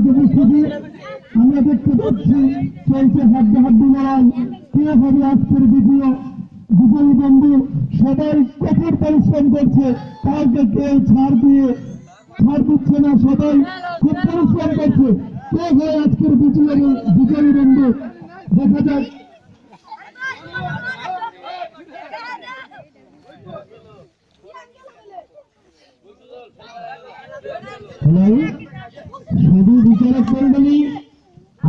সম্মানিত উপস্থিতি, আমরা দেখতে পাচ্ছি চলছে হাড্ডাহাড্ডি লড়াই। কে হবে আজকের দ্বিতীয় বিজয়ী বন্ধু? সবাই কঠোর পরিশ্রম করছে, কাউকে কেউ ছাড় দিচ্ছে না, সবাই খুব পরিশ্রম করছে। কে হয় আজকের বিজয়ী বন্ধু? দেখা যাক। শুধু বিচারক মন্ডলী,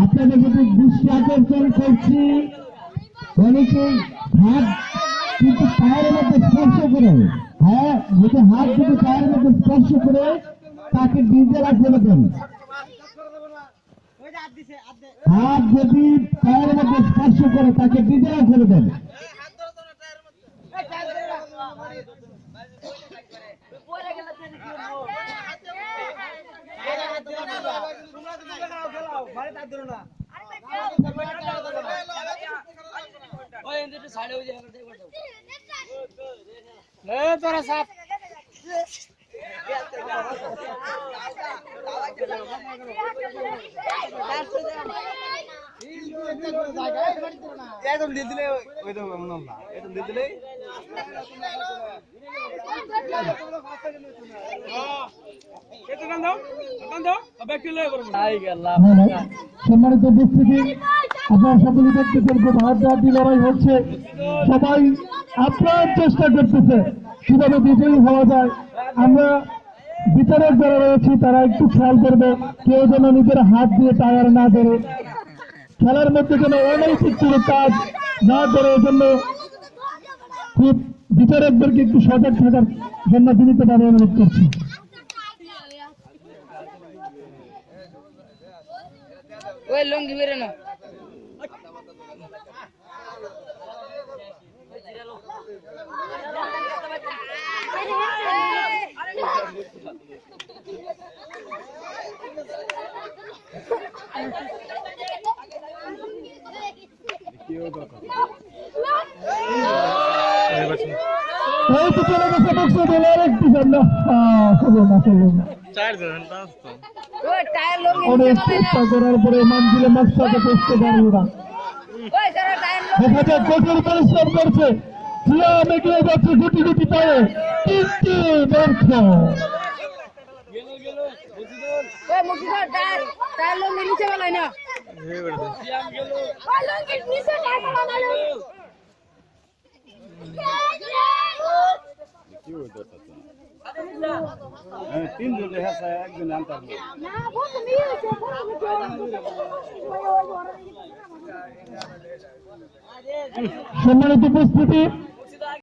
আপনাদের প্রতি দৃষ্টি আকর্ষণ করছি, অনেকেই হাত কিন্তু পায়ের মধ্যে স্পর্শ করে, হ্যাঁ যদি হাত যদি পায়ের মধ্যে স্পর্শ করে তাকে ডিজেলা করে দেন। হাত যদি পায়ের মধ্যে স্পর্শ করে তাকে ডিজেলা করে দেন। সম্মানিত উপস্থিতি, আপনার সকলে দেখতেছেন খুব হাড্ডাহাড্ডি লড়াই হচ্ছে। সবাই আপনার চেষ্টা করতেছে কিভাবে বিজয়ী হওয়া যায়। আমরা বিচারক যারা রয়েছে তারা একটু খেয়াল করবে, কেউ যেন নিজের হাত দিয়ে টায়ার না ধরে, খেলার মধ্যে যেন অনৈতিক কোনো কাজ না করে, এজন্য খুব বিচারকদেরকে একটু সজাগ থাকার জন্য বিনীতভাবে অনুরোধ করছি। ওই লুঙ্গি বেরে না এই তো চলে গেছে বক্স বলে আরেকটি জন্য অনেক চেষ্টা করার পরে মানজিলে মাস্টারকে বুঝতে পারল না। দেখা যাক কঠোর পরিশ্রম করছে, সিয়াম এগিয়ে যাচ্ছে গুটি গুটি পায়ে, তিনটি ব্যর্থ। সম্মানিত উপস্থিতি,